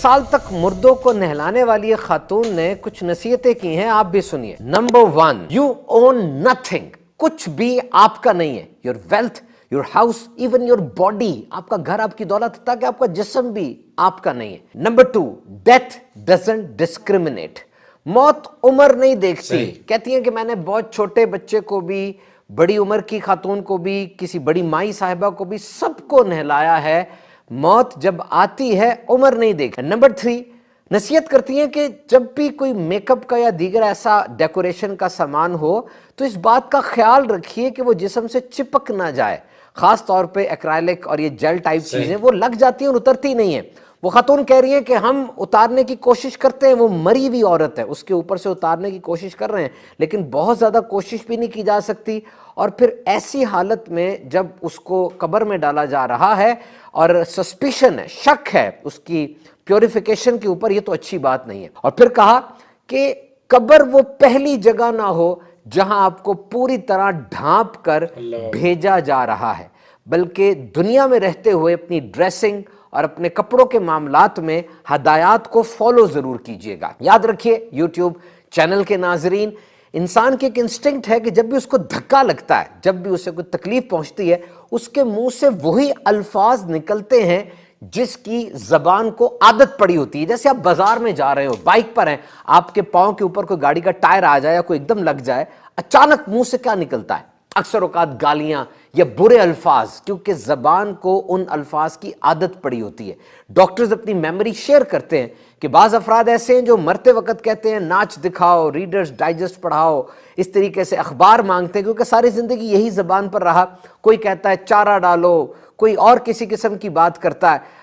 साल तक मुर्दों को नहलाने वाली एक खातून ने कुछ नसीहतें की हैं, आप भी सुनिए। नंबर 1, यू ओन नथिंग, कुछ भी आपका नहीं है। Your wealth, your house, even your body, आपका घर, आपकी दौलत, ताकि आपका जिस्म भी आपका नहीं है। नंबर 2, डेथ डजंट डिस्क्रिमिनेट, मौत उम्र नहीं देखती। कहती है कि मैंने बहुत छोटे बच्चे को भी, बड़ी उम्र की खातून को भी, किसी बड़ी माई साहिबा को भी, सबको नहलाया है। मौत जब आती है उम्र नहीं देखती। नंबर 3, नसीहत करती हैं कि जब भी कोई मेकअप का या दीगर ऐसा डेकोरेशन का सामान हो तो इस बात का ख्याल रखिए कि वो जिस्म से चिपक ना जाए। खास तौर पे एक्राइलिक और ये जेल टाइप चीजें वो लग जाती हैं और उतरती नहीं है। वो खातून कह रही है कि हम उतारने की कोशिश करते हैं, वो मरी हुई औरत है, उसके ऊपर से उतारने की कोशिश कर रहे हैं, लेकिन बहुत ज़्यादा कोशिश भी नहीं की जा सकती। और फिर ऐसी हालत में जब उसको कब्र में डाला जा रहा है और सस्पिशन है, शक है उसकी प्योरिफिकेशन के ऊपर, ये तो अच्छी बात नहीं है। और फिर कहा कि कब्र वो पहली जगह ना हो जहां आपको पूरी तरह ढांप कर भेजा जा रहा है, बल्कि दुनिया में रहते हुए अपनी ड्रेसिंग और अपने कपड़ों के मामलात में हदायत को फॉलो जरूर कीजिएगा। याद रखिए यूट्यूब चैनल के नाजरीन, इंसान की एक इंस्टिंक्ट है कि जब भी उसको धक्का लगता है, जब भी उसे कोई तकलीफ पहुंचती है, उसके मुंह से वही अल्फाज निकलते हैं जिसकी जबान को आदत पड़ी होती है। जैसे आप बाजार में जा रहे हो, बाइक पर हैं, आपके पांव के ऊपर कोई गाड़ी का टायर आ जाए या कोई एकदम लग जाए, अचानक मुंह से क्या निकलता है? अक्सर औकात गालियां या बुरे अल्फाज, क्योंकि जबान को उन अल्फाज की आदत पड़ी होती है। डॉक्टर्स अपनी मेमोरी शेयर करते हैं कि बाज अफराद ऐसे हैं जो मरते वक्त कहते हैं नाच दिखाओ, रीडर्स डाइजेस्ट पढ़ाओ, इस तरीके से अखबार मांगते हैं, क्योंकि सारी जिंदगी यही जबान पर रहा। कोई कहता है चारा डालो, कोई और किसी किस्म की बात करता है।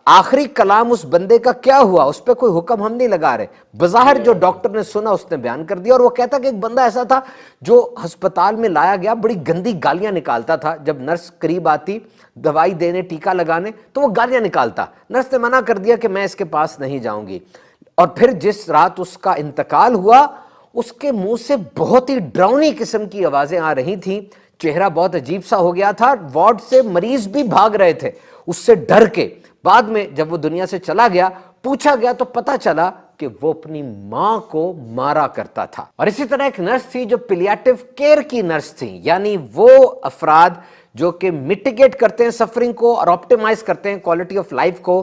आखिरी कलाम उस बंदे का क्या हुआ, उस पर कोई हुक्म हम नहीं लगा रहे, बज़ाहिर जो डॉक्टर ने सुना उसने बयान कर दिया। और वो कहता कि एक बंदा ऐसा था जो अस्पताल में लाया गया, बड़ी गंदी गालियां निकालता था। जब नर्स करीब आती दवाई देने, टीका लगाने, तो वो गालियां निकालता। नर्स ने मना कर दिया कि मैं इसके पास नहीं जाऊंगी। और फिर जिस रात उसका इंतकाल हुआ, उसके मुंह से बहुत ही डरावनी किस्म की आवाजें आ रही थी, चेहरा बहुत अजीब सा हो गया था। वार्ड से मरीज भी भाग रहे थे उससे डर के। बाद में जब वो दुनिया से चला गया, पूछा गया तो पता चला कि वो अपनी मां को मारा करता था। और इसी तरह एक नर्स थी जो पिलिएटिव केयर की नर्स थी, यानी वो अफराद जो कि मिटिगेट करते हैं सफरिंग को और ऑप्टिमाइज करते हैं क्वालिटी ऑफ लाइफ को।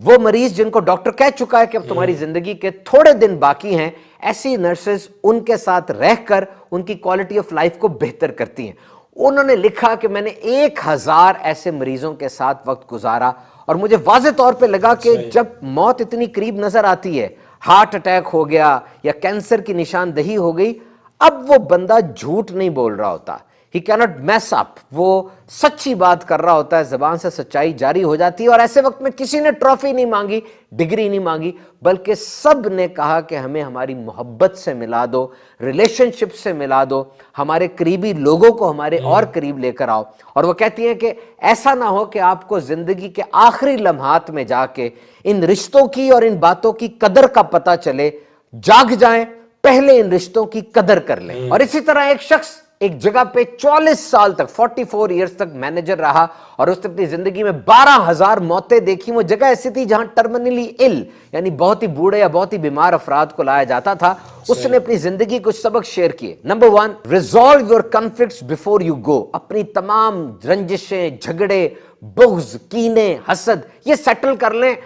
वो मरीज जिनको डॉक्टर कह चुका है कि अब तुम्हारी जिंदगी के थोड़े दिन बाकी हैं, ऐसी नर्सेस उनके साथ रहकर उनकी क्वालिटी ऑफ लाइफ को बेहतर करती हैं। उन्होंने लिखा कि मैंने 1000 ऐसे मरीजों के साथ वक्त गुजारा और मुझे वाज़े तौर पे लगा कि जब मौत इतनी करीब नजर आती है, हार्ट अटैक हो गया या कैंसर की निशानदही हो गई, अब वो बंदा झूठ नहीं बोल रहा होता, ही कैनॉट मैस अप, वो सच्ची बात कर रहा होता है, जबान से सच्चाई जारी हो जाती है। और ऐसे वक्त में किसी ने ट्रॉफी नहीं मांगी, डिग्री नहीं मांगी, बल्कि सब ने कहा कि हमें हमारी मोहब्बत से मिला दो, रिलेशनशिप से मिला दो, हमारे करीबी लोगों को हमारे और करीब लेकर आओ। और वो कहती हैं कि ऐसा ना हो कि आपको जिंदगी के आखिरी लम्हात में जाके इन रिश्तों की और इन बातों की कदर का पता चले, जाग जाएं, पहले इन रिश्तों की कदर कर लें। और इसी तरह एक शख्स एक जगह पे 44 साल तक, 44 इयर्स तक मैनेजर रहा और उसने अपनी जिंदगी में 12,000 मौतें देखी। वो जगह ऐसी थी जहां टर्मिनली इल, यानी बहुत ही बूढ़े या बहुत ही बीमार अफराद को लाया जाता था। उसने अपनी जिंदगी कुछ सबक शेयर किए। Number 1, resolve your conflicts before you go. अपनी तमाम रंजिशें, झगड़े, बुग़्ज़, कीने, हसद, ये सेटल कर लें।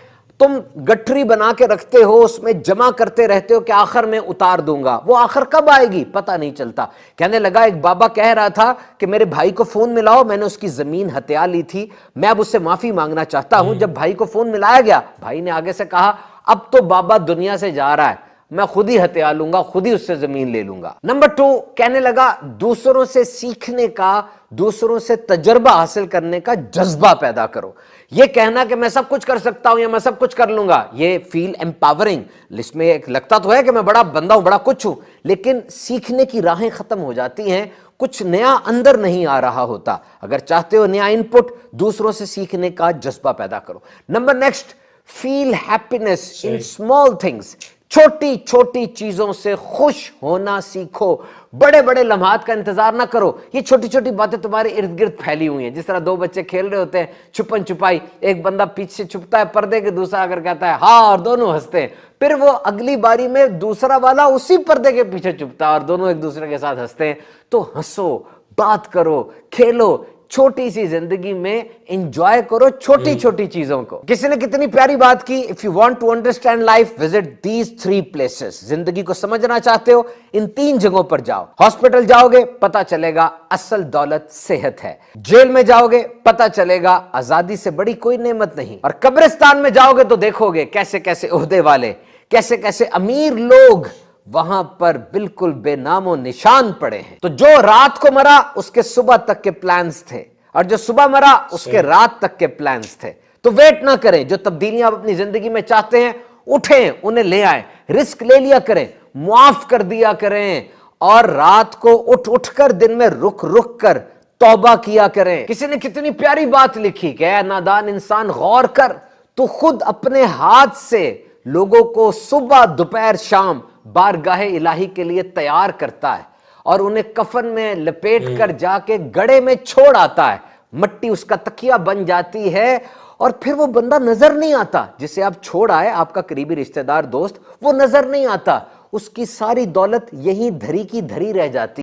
तुम गठरी बना के रखते हो, उसमें जमा करते रहते हो कि आखिर में उतार दूंगा, वो आखिर कब आएगी पता नहीं चलता। कहने लगा, एक बाबा कह रहा था कि मेरे भाई को फोन मिलाओ, मैंने उसकी जमीन हत्या ली थी, मैं अब उससे माफी मांगना चाहता हूं। जब भाई को फोन मिलाया गया, भाई ने आगे से कहा, अब तो बाबा दुनिया से जा रहा है, मैं खुद ही हत्या लूंगा, खुद ही उससे जमीन ले लूंगा। नंबर 2, कहने लगा दूसरों से सीखने का, दूसरों से तजर्बा हासिल करने का जज्बा पैदा करो। ये कहना कि मैं सब कुछ कर सकता हूं या मैं सब कुछ कर लूंगा, ये फील एम्पावरिंग, इसमें एक लगता तो है कि मैं बड़ा बंदा हूं, बड़ा कुछ हूं, लेकिन सीखने की राहें खत्म हो जाती हैं, कुछ नया अंदर नहीं आ रहा होता। अगर चाहते हो नया इनपुट, दूसरों से सीखने का जज्बा पैदा करो। Number next, feel happiness in small things. छोटी छोटी चीजों से खुश होना सीखो, बड़े बड़े लम्हात का इंतजार ना करो। ये छोटी छोटी बातें तुम्हारे इर्द गिर्द फैली हुई हैं। जिस तरह दो बच्चे खेल रहे होते हैं छुपन छुपाई, एक बंदा पीछे छुपता है पर्दे के, दूसरा अगर कहता है हाँ, और दोनों हंसते हैं। फिर वो अगली बारी में दूसरा वाला उसी पर्दे के पीछे छुपता है और दोनों एक दूसरे के साथ हंसते हैं। तो हंसो, बात करो, खेलो, छोटी सी जिंदगी में एंजॉय करो छोटी छोटी चीजों को। किसी ने कितनी प्यारी बात की, if you want to understand life visit these 3 places. जिंदगी को समझना चाहते हो, इन 3 जगहों पर जाओ। हॉस्पिटल जाओगे, पता चलेगा असल दौलत सेहत है। जेल में जाओगे, पता चलेगा आजादी से बड़ी कोई नेमत नहीं। और कब्रिस्तान में जाओगे तो देखोगे कैसे कैसे ओहदे वाले, कैसे कैसे अमीर लोग वहां पर बिल्कुल बेनामो निशान पड़े हैं। तो जो रात को मरा उसके सुबह तक के प्लान्स थे, और जो सुबह मरा उसके रात तक के प्लान्स थे। तो वेट ना करें, जो तब्दीलियां आप अपनी जिंदगी में चाहते हैं उठें, उन्हें ले आए, रिस्क ले लिया करें, मुआफ कर दिया करें, और रात को उठ उठ कर, दिन में रुक रुक कर तौबा किया करें। किसी ने कितनी प्यारी बात लिखी कि ऐ नादान इंसान गौर कर, तू खुद अपने हाथ से लोगों को सुबह दोपहर शाम बारगाहे इलाही के लिए तैयार करता है और उन्हें कफन में लपेट कर जाके गड़े में छोड़ आता है। मट्टी उसका तकिया बन जाती है और फिर वो बंदा नजर नहीं आता जिसे आप छोड़ आए, आपका करीबी रिश्तेदार दोस्त, वो नजर नहीं आता। उसकी सारी दौलत यहीं धरी की धरी रह जाती।